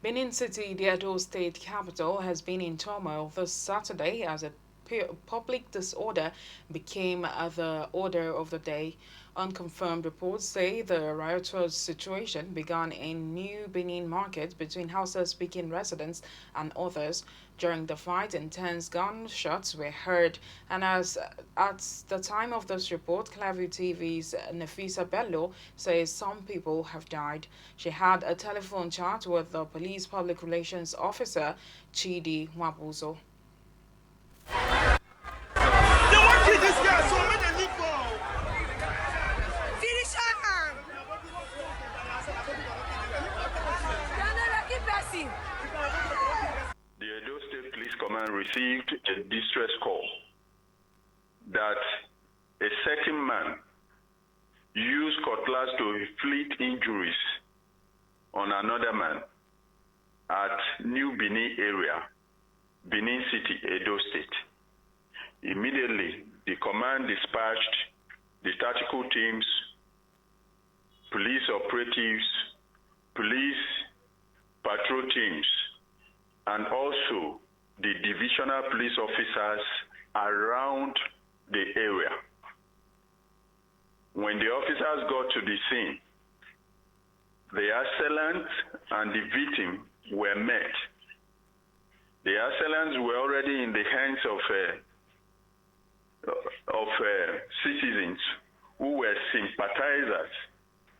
Benin City, the Edo state capital, has been in turmoil this Saturday as a public disorder became the order of the day. Unconfirmed reports say the riotous situation began in New Benin Market between Hausa-speaking residents and others. During the fight, intense gunshots were heard, and as at the time of this report, Clearview TV's Nafisa Bello says some people have died. She had a telephone chat with the police public relations officer, Chidi Wabuzo. They want to kill this guy, so make them leave for. Finish her! The Edo State Police Command received a distress call that a certain man used cutlass to inflict injuries on another man at New Benin area, Benin City, Edo State. Immediately, the command dispatched the tactical teams, police operatives, police patrol teams, and also the divisional police officers around the area. When the officers got to the scene, the assailant and the victim were met. The assailants were already in the hands of citizens who were sympathizers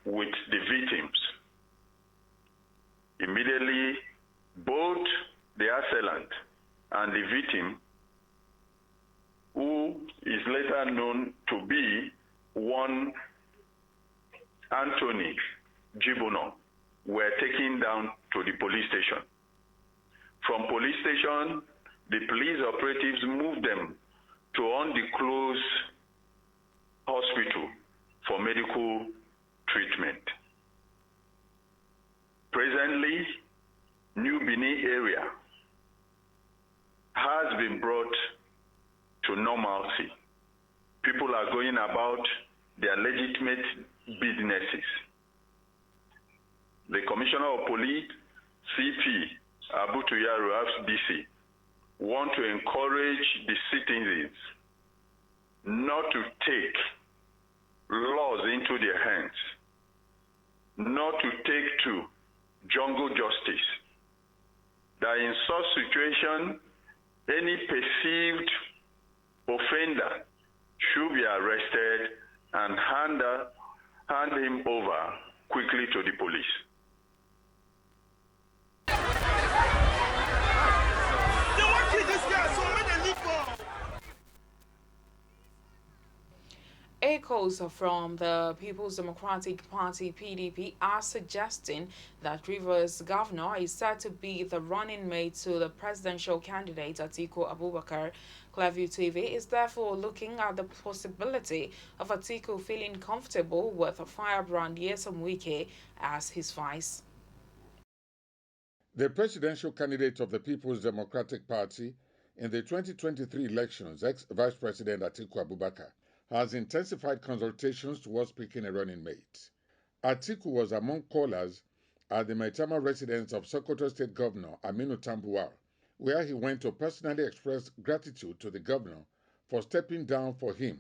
with the victims. Immediately, both the assailant and the victim, who is later known to be one Anthony Jibono, were taken down to the police station. From police station, the police operatives moved them to undisclosed hospital for medical treatment. Presently, New Benin area has been brought to normalcy. People are going about their legitimate businesses. The Commissioner of Police, CP Abu Tuyaru FDC, want to encourage the citizens not to take laws into their hands, not to take to jungle justice. That in such situation, any perceived offender should be arrested and hand him over quickly to the police. They want to kill this guy, so make them leave for. Echoes from the People's Democratic Party (PDP) are suggesting that Rivers governor is said to be the running mate to the presidential candidate Atiku Abubakar. Clearview TV is therefore looking at the possibility of Atiku feeling comfortable with a firebrand Nyesom Wike as his vice. The presidential candidate of the People's Democratic Party in the 2023 elections, ex-Vice President Atiku Abubakar, has intensified consultations towards picking a running mate. Atiku was among callers at the Maitama residence of Sokoto State Governor Aminu Tambuwal, where he went to personally express gratitude to the governor for stepping down for him.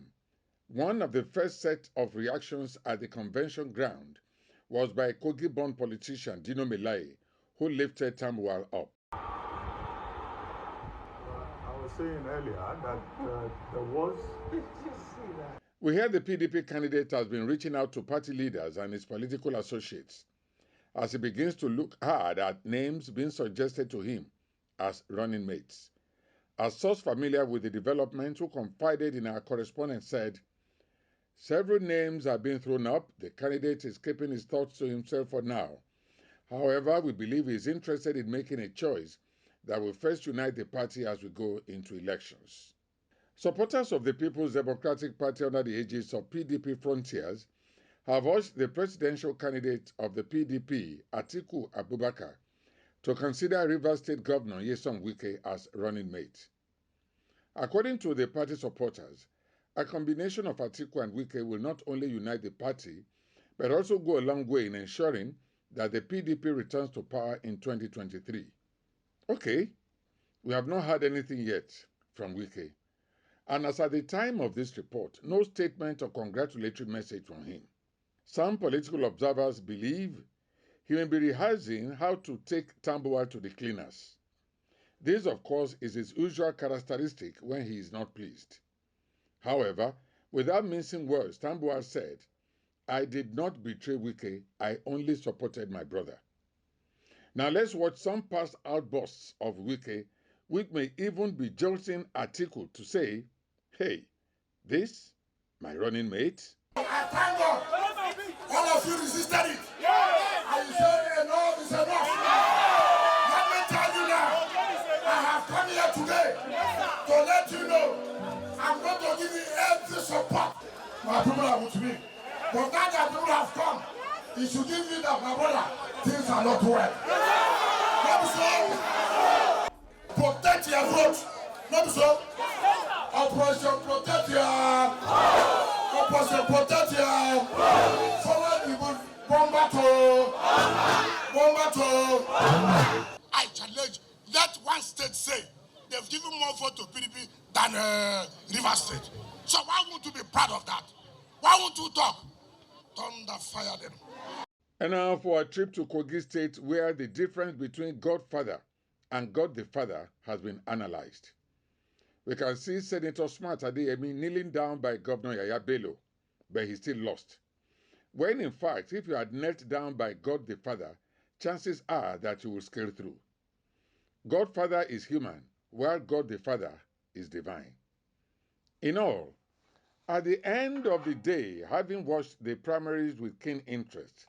One of the first set of reactions at the convention ground was by Kogi-born politician Dino Melaye, who lifted Tambuwal up. I was saying earlier that there was. We heard the PDP candidate has been reaching out to party leaders and his political associates as he begins to look hard at names being suggested to him as running mates. A source familiar with the development who confided in our correspondent said, "Several names are being thrown up. The candidate is keeping his thoughts to himself for now. However, we believe he is interested in making a choice that will first unite the party as we go into elections." Supporters of the People's Democratic Party under the aegis of PDP Frontiers have urged the presidential candidate of the PDP, Atiku Abubakar, to consider Rivers State Governor Nyesom Wike as running mate. According to the party supporters, a combination of Atiku and Wike will not only unite the party, but also go a long way in ensuring that the PDP returns to power in 2023. Okay, we have not heard anything yet from Wike. And as at the time of this report, no statement or congratulatory message from him. Some political observers believe he may be rehearsing how to take Tambuwal to the cleaners. This, of course, is his usual characteristic when he is not pleased. However, without mincing words, Tambuwal said, "I did not betray Wike, I only supported my brother." Now let's watch some past outbursts of Wike, which may even be jolting Atiku to say, "Hey, this, my running mate." I thank God. All of you resisted it. And you said enough is enough. Let me tell you now, I have come here today to let you know I'm going to give you every support. My people are with me. But now that people have come, you should give me that, my brother, things are not well. Not so. Protect your vote. Not so. Operation protect your. Operation protect your. Follow people. Bomba to. I challenge. Let one state say they've given more vote to PDP than Rivers State. So why won't you be proud of that? Why won't you talk? Thunder fire them. And now for a trip to Kogi State, where the difference between Godfather and God the Father has been analyzed. We can see Senator Smart Adeyemi kneeling down by Governor Yaya Bello, but he still lost. When in fact, if you had knelt down by God the Father, chances are that you will scale through. Godfather is human, while God the Father is divine. In all, at the end of the day, having watched the primaries with keen interest,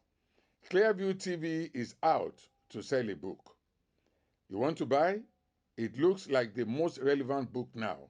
Clearview TV is out to sell a book. You want to buy? It looks like the most relevant book now.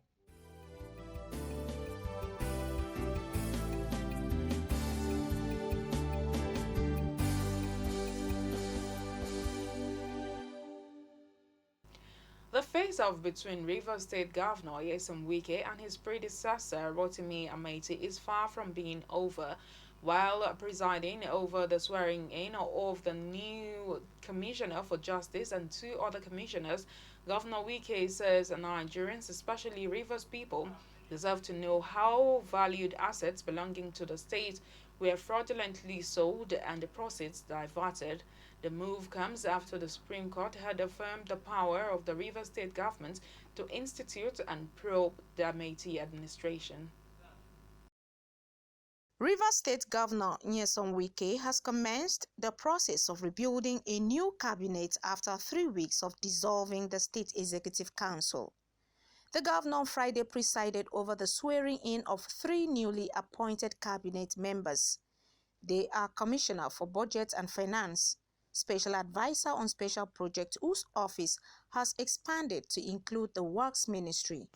The face-off between Rivers State Governor Nyesom Wike and his predecessor Rotimi Amaechi is far from being over. While presiding over the swearing-in of the new Commissioner for Justice and two other commissioners, Governor Wike says Nigerians, especially Rivers people, deserve to know how valued assets belonging to the state were fraudulently sold and the proceeds diverted. The move comes after the Supreme Court had affirmed the power of the Rivers State government to institute and probe the Amaechi administration. Rivers State Governor Nyesom Wike has commenced the process of rebuilding a new cabinet after 3 weeks of dissolving the State Executive Council. The governor on Friday presided over the swearing-in of 3 newly appointed cabinet members. They are Commissioner for Budget and Finance, Special Advisor on Special Projects whose office has expanded to include the Works Ministry.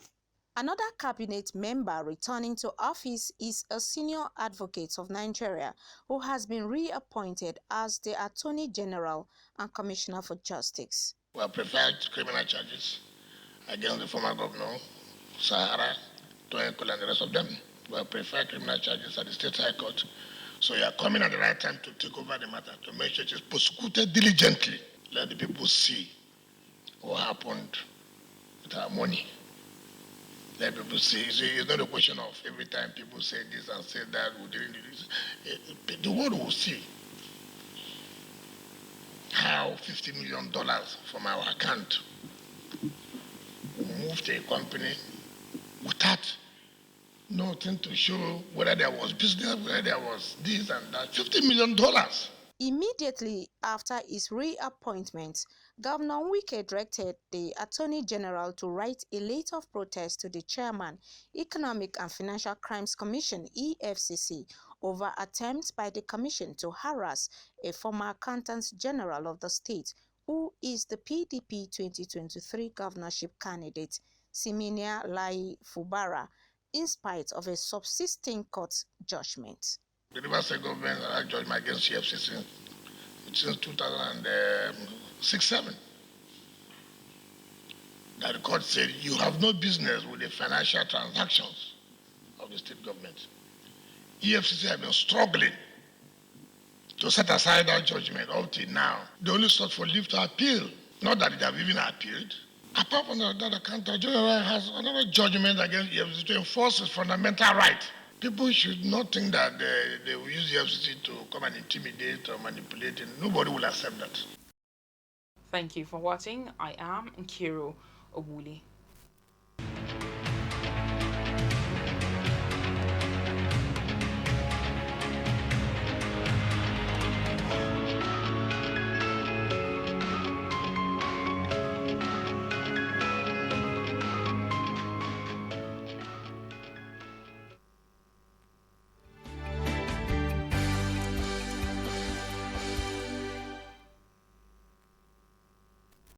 Another cabinet member returning to office is a senior advocate of Nigeria who has been reappointed as the Attorney General and Commissioner for Justice. We have preferred criminal charges against the former governor, Sahara, Toyenko, and the rest of them. We have preferred criminal charges at the State High Court. So you are coming at the right time to take over the matter, to make sure it is prosecuted diligently. Let the people see what happened with our money. Let people see. It's not a question of every time people say this and say that, we didn't do this. The world will see how $50 million from our account moved to a company without nothing to show whether there was business, whether there was this and that. $50 million. Immediately after his reappointment, Governor Wike directed the Attorney General to write a letter of protest to the Chairman, Economic and Financial Crimes Commission (EFCC) over attempts by the Commission to harass a former Accountant General of the state, who is the PDP 2023 governorship candidate, Siminia Lai Fubara, in spite of a subsisting court judgment. The Rivers State government had a judgment against EFCC since 2006-7. That the court said you have no business with the financial transactions of the state government. EFCC have been struggling to set aside that judgment up till now. They only sought for leave to appeal, not that they have even appealed. Apart from that account, the general has another judgment against EFCC to enforce its fundamental right. People should not think that they will use the EFCC to come and intimidate or manipulate. Nobody will accept that. Thank you for watching. I am Nkiru Obuli.